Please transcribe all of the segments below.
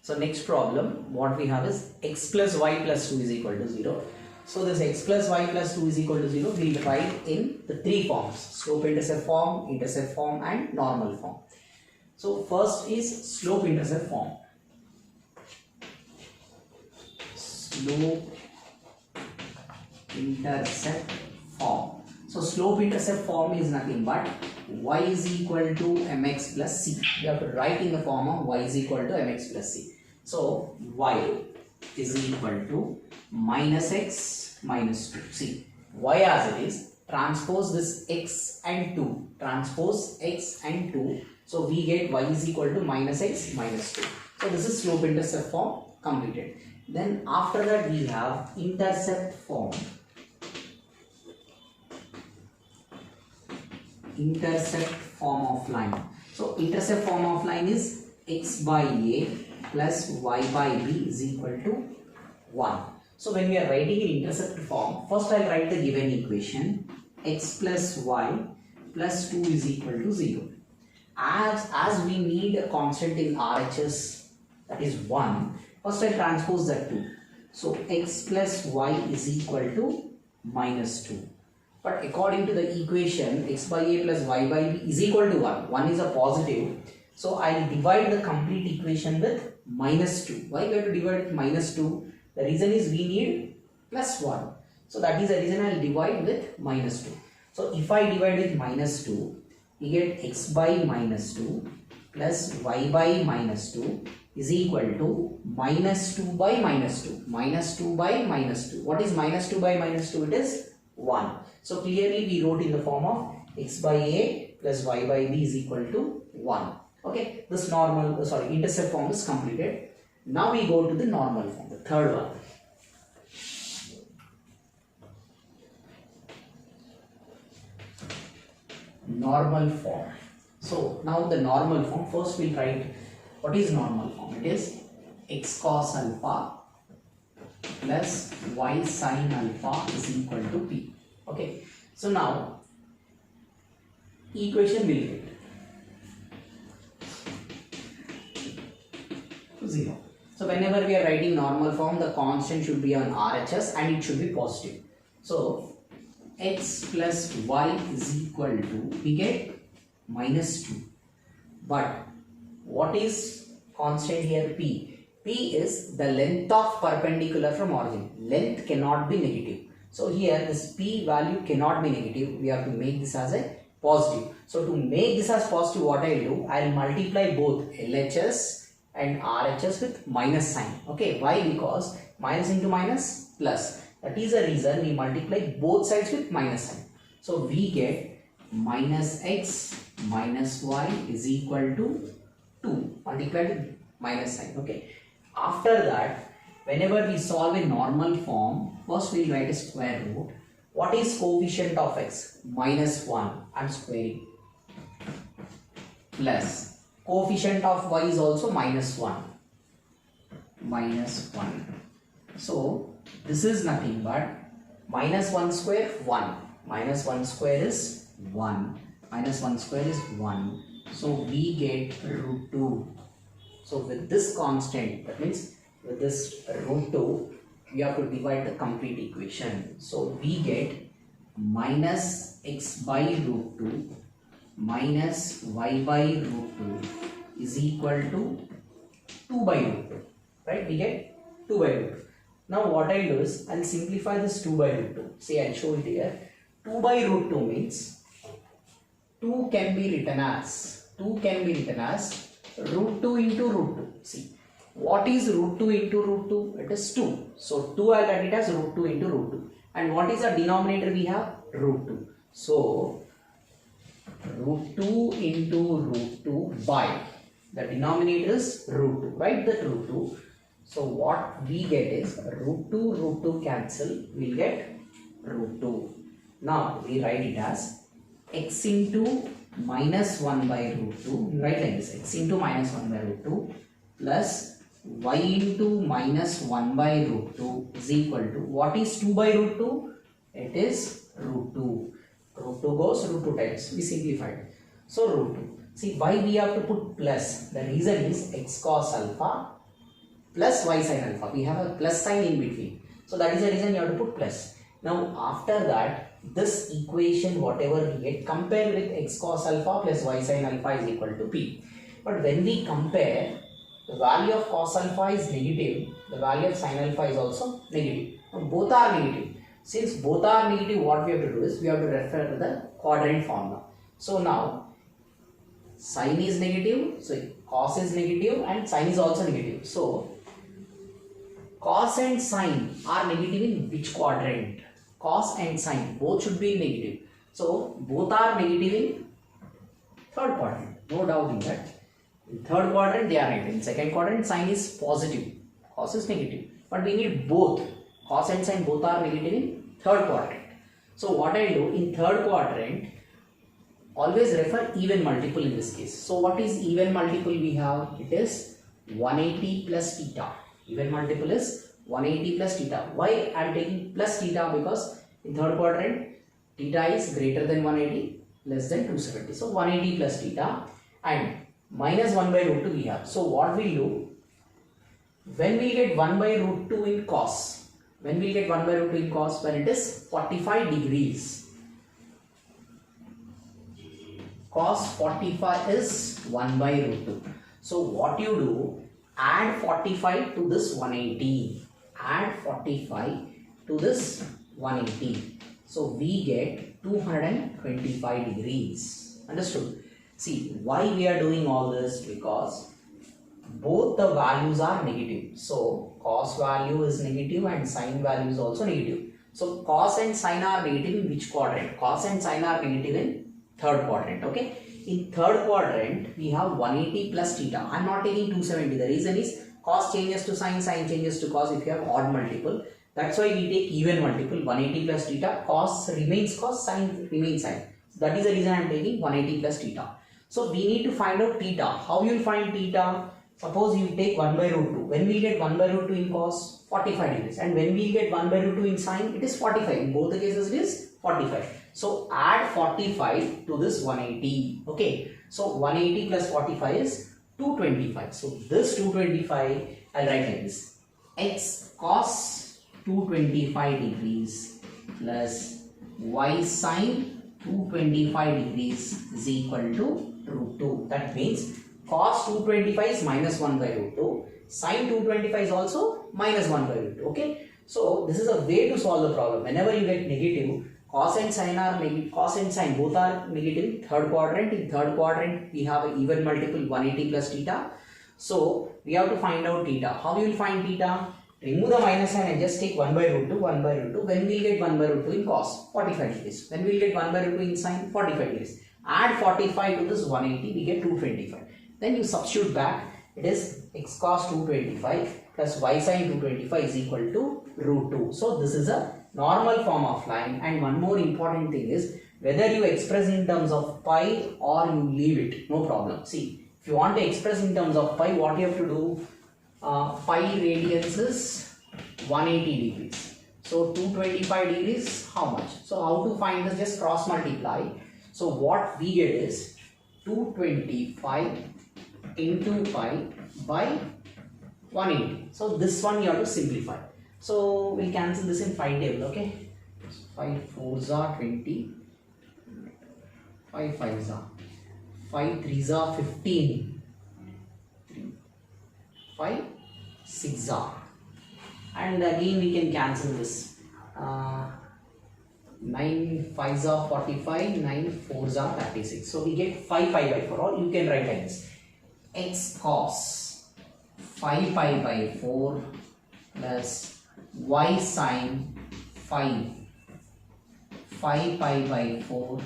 So next problem, what we have is x plus y plus 2 is equal to 0. So this x plus y plus 2 is equal to 0 we will write in the three forms: slope-intercept form and normal form. So first is slope-intercept form. Slope-intercept form. So slope-intercept form is nothing but y is equal to mx plus c. You have to write in the form of y is equal to mx plus c. So y is equal to minus x minus 2. See, y as it is, transpose this x and 2. Transpose x and 2. So we get y is equal to minus x minus 2. So this is slope-intercept form completed. Then after that we have intercept form. Intercept form of line. So intercept form of line is x by a plus y by b is equal to 1. So when we are writing in intercept form, first I will write the given equation x plus y plus 2 is equal to 0. As we need a constant in RHS, that is 1, first I transpose that 2. So x plus y is equal to minus 2. But according to the equation, x by a plus y by b is equal to 1. 1 is a positive. So I will divide the complete equation with minus 2. Why we have to divide with minus 2? The reason is we need plus 1. So that is the reason I will divide with minus 2. So if I divide with minus 2, we get x by minus 2 plus y by minus 2 is equal to minus 2 by minus 2. Minus 2 by minus 2. What is minus 2 by minus 2? It is 1. So clearly we wrote in the form of x by a plus y by b is equal to 1. Okay, this intercept form is completed. Now we go to the normal form, the third one. Normal form. So now the normal form, first we'll write what is normal form. It is x cos alpha plus y sin alpha is equal to p. Okay, so now equation will get 0. So whenever we are writing normal form, the constant should be on RHS and it should be positive. So x plus y is equal to, we get minus 2. But what is constant here? P. P is the length of perpendicular from origin. Length cannot be negative. So here this P value cannot be negative. We have to make this as a positive. So to make this as positive, what I will do? I will multiply both LHS and RHS with minus sign. Okay, why? Because minus into minus plus. That is the reason we multiply both sides with minus sign. So we get minus x minus y is equal to 2 multiplied with minus sign. Okay. After that, whenever we solve a normal form, first we will write a square root. What is coefficient of x? Minus 1. I am squaring. Plus coefficient of y is also minus 1. Minus 1. So this is nothing but minus 1 square 1. Minus 1 square is 1. Minus 1 square is 1. So we get root 2. So with this constant, that means with this root 2, we have to divide the complete equation. So we get minus x by root 2 minus y by root 2 is equal to 2 by root 2. Right? We get 2 by root 2. Now what I will do is, I will simplify this 2 by root 2. See, I will show it here. 2 by root 2 means 2 can be written as root 2 into root 2. See, what is root 2 into root 2? It is 2. So 2 I will write it as root 2 into root 2. And what is the denominator we have? Root 2. So root 2 into root 2 by the denominator is root 2. Write that root 2. So what we get is root 2 cancel. We will get root 2. Now we write it as x into minus 1 by root 2. Write like this: x into minus 1 by root 2 plus y into minus 1 by root 2 is equal to, what is 2 by root 2? It is root 2. Root 2 goes root 2 times. We simplified. So root 2. See, why we have to put plus? The reason is x cos alpha plus y sin alpha. We have a plus sign in between. So that is the reason you have to put plus. Now after that, this equation whatever we get, compare with x cos alpha plus y sin alpha is equal to p. But when we compare, the value of cos alpha is negative, the value of sin alpha is also negative. Now both are negative. Since both are negative, what we have to do is we have to refer to the quadrant formula. So now sin is negative, so cos is negative and sin is also negative. So cos and sin are negative in which quadrant? Cos and sin both should be negative. So both are negative in third quadrant. No doubt in that. In third quadrant they are negative. In second quadrant sin is positive. Cos is negative. But we need both. Cos and sin both are negative in third quadrant. So what I do in third quadrant, always refer even multiple in this case. So what is even multiple we have? It is 180 plus theta. Even multiple is 180 plus theta. Why I am taking plus theta? Because in third quadrant theta is greater than 180, less than 270. So 180 plus theta and minus 1 by root 2 we have. So what we do, when we get 1 by root 2 in cos, when we get 1 by root 2 in cos, when it is 45 degrees, cos 45 is 1 by root 2. So what you do, add 45 to this 180, add 45 to this 180. So we get 225 degrees. Understood? See why we are doing all this? Because both the values are negative. So cos value is negative and sin value is also negative. So cos and sin are negative in which quadrant? Cos and sin are negative in third quadrant. Okay. In third quadrant we have 180 plus theta. I am not taking 270. The reason is cos changes to sin, sin changes to cos if you have odd multiple. That's why we take even multiple. 180 plus theta, cos remains cos, sin remains sin. That is the reason I am taking 180 plus theta. So we need to find out theta. How you will find theta? Suppose you take 1 by root 2. When we get 1 by root 2 in cos, 45 degrees. And when we get 1 by root 2 in sin, it is 45. In both the cases it is 45. So add 45 to this 180. Okay. So 180 plus 45 is 225. So this 225 I'll write like this. X cos 225 degrees plus y sin 225 degrees is equal to root 2. That means cos 225 is minus 1 by root 2. Sin 225 is also minus 1 by root 2. Okay. So this is a way to solve the problem. Whenever you get negative, cos and sin are negative. Cos and sin both are negative in third quadrant. In third quadrant we have an even multiple 180 plus theta. So we have to find out theta. How you will find theta? Remove the minus sign and just take 1 by root 2, 1 by root 2. When we will get 1 by root 2 in cos? 45 degrees. When we will get 1 by root 2 in sin? 45 degrees. Add 45 to this 180, we get 225. Then you substitute back, it is x cos 225 plus y sin 225 is equal to root 2. So this is a normal form of line. And one more important thing is, whether you express in terms of pi or you leave it, no problem. See, if you want to express in terms of pi, what you have to do? Pi radians is 180 degrees. So 225 degrees, how much? So how to find this? Just cross multiply. So what we get is 225 into pi by 180. So this one you have to simplify. So we'll cancel this in 5 table. Okay. 5 4s are 20. 5 5s are 5 3s are 15. 5 6 are, and again we can cancel this. 9 5s are 45, 9 4s are 36. So we get 5 pi by 4, or you can write like this: x cos 5 pi by 4 plus y sin 5 pi by 4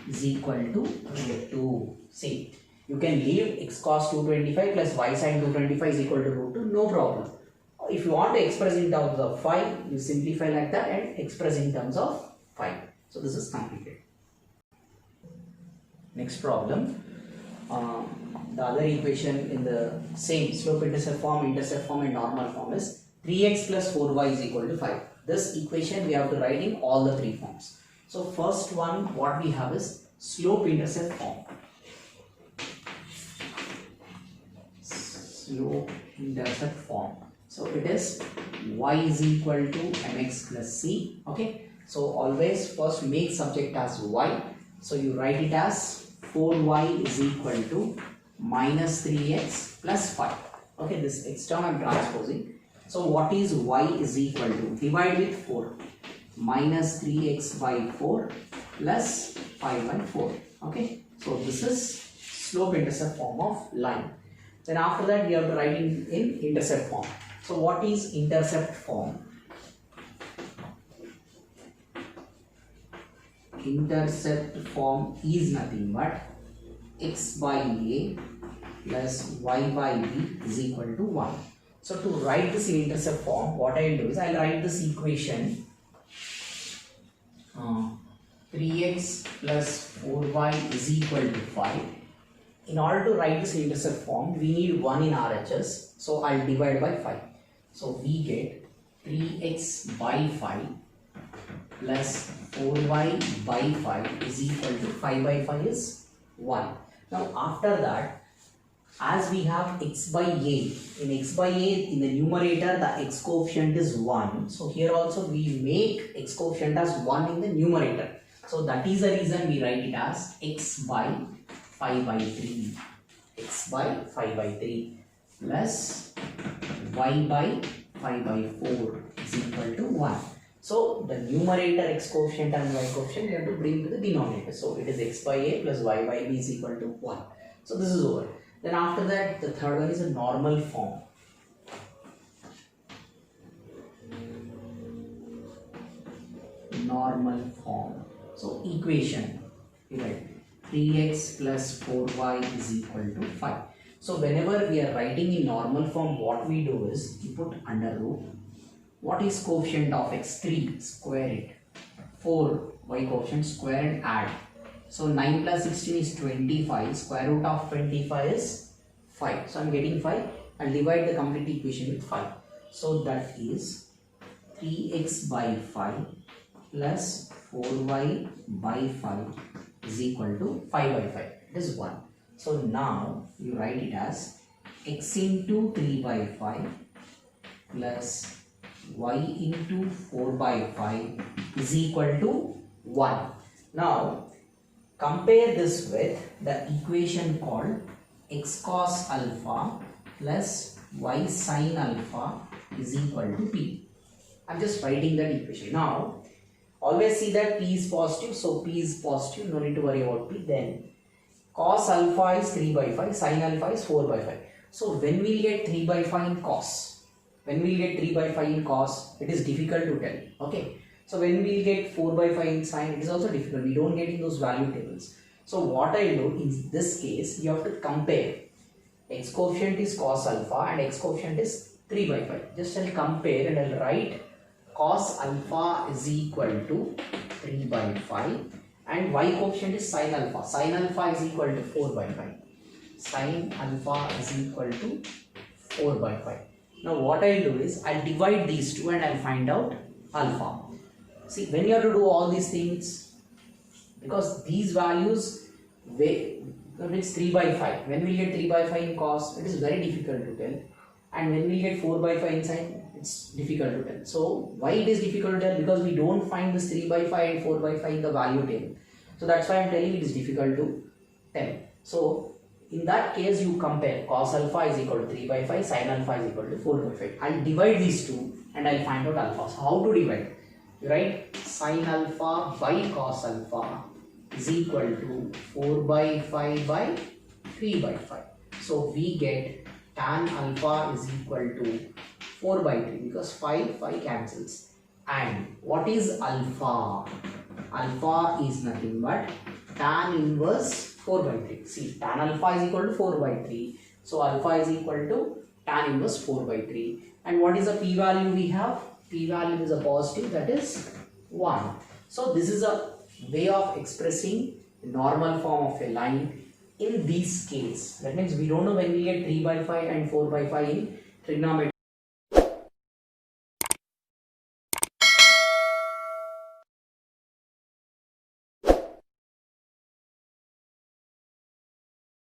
is equal to root 2. See, you can leave x cos 225 plus y sin 225 is equal to root 2, no problem. If you want to express in terms of 5, you simplify like that and express in terms of 5. So this is completed. Next problem. The other equation in the same slope intercept form, and normal form is 3x plus 4y is equal to 5. This equation we have to write in all the three forms. So first one, what we have is slope intercept form. Slope intercept form. So it is y is equal to mx plus c. Okay. So always first make subject as y. So you write it as 4y is equal to minus 3x plus 5. Okay, this x term I am transposing. So what is y is equal to? Divide with 4. Minus 3x by 4 plus 5 by 4. Okay, so this is slope intercept form of line. Then after that we have to write in intercept form. So what is intercept form? Intercept form is nothing but x by a plus y by b is equal to 1. So to write this in intercept form, what I will do is I will write this equation 3x plus 4y is equal to 5. In order to write this in intercept form, we need 1 in RHS. So I will divide by 5. So we get 3x by 5 plus 4y by 5 is equal to 5 by 5 is 1. Now after that, as we have x by a, in x by a in the numerator the x coefficient is 1. So here also we make x coefficient as 1 in the numerator. So that is the reason we write it as x by 5 by 3. X by 5 by 3 plus y by 5 by 4 is equal to 1. So the numerator x coefficient and y coefficient we have to bring to the denominator. So it is x by a plus y by b is equal to 1. So this is over. Then after that the third one is a normal form. Normal form. So equation, right? 3x plus 4y is equal to 5. So whenever we are writing in normal form, what we do is we put under root. What is coefficient of x? 3, square it. 4, y coefficient, square and add. So 9 plus 16 is 25. Square root of 25 is 5. So I am getting 5 and divide the complete equation with 5. So that is 3x by 5 plus 4y by 5 is equal to 5 by 5. It is 1. So now you write it as x into 3 by 5 plus y into 4 by 5 is equal to 1. Now compare this with the equation called x cos alpha plus y sin alpha is equal to p. I am just writing that equation. Now always see that p is positive, so p is positive, no need to worry about p. Then cos alpha is 3 by 5, sin alpha is 4 by 5. So when we get 3 by 5 in cos, when we get 3 by 5 in cos, it is difficult to tell. Okay. So when we get 4 by 5 in sin, it is also difficult. We don't get in those value tables. So what I do in this case, you have to compare. X coefficient is cos alpha and x coefficient is 3 by 5. Just I'll compare and I'll write cos alpha is equal to 3 by 5 and y coefficient is sin alpha. Sin alpha is equal to 4 by 5. Sin alpha is equal to 4 by 5. Now what I'll do is I'll divide these two and I'll find out alpha. See, when you have to do all these things, because these values, it's 3 by 5. When we get 3 by 5 in cos, it is very difficult to tell. And when we get 4 by 5 in sin, it's difficult to tell. So why it is difficult to tell? Because we don't find this 3 by 5 and 4 by 5 in the value table. So that's why I'm telling it is difficult to tell. So in that case, you compare cos alpha is equal to 3 by 5, sin alpha is equal to 4 by 5. I'll divide these two and I'll find out alpha. So how to divide? You write sin alpha by cos alpha is equal to 4 by 5 by 3 by 5. So we get tan alpha is equal to 4 by 3 because 5 cancels. And what is alpha? Alpha is nothing but tan inverse 4 by 3. See, tan alpha is equal to 4 by 3. So alpha is equal to tan inverse 4 by 3. And what is the p value we have? P value is a positive, that is 1. So this is a way of expressing the normal form of a line in this case. That means we don't know when we get 3 by 5 and 4 by 5 in trigonometry.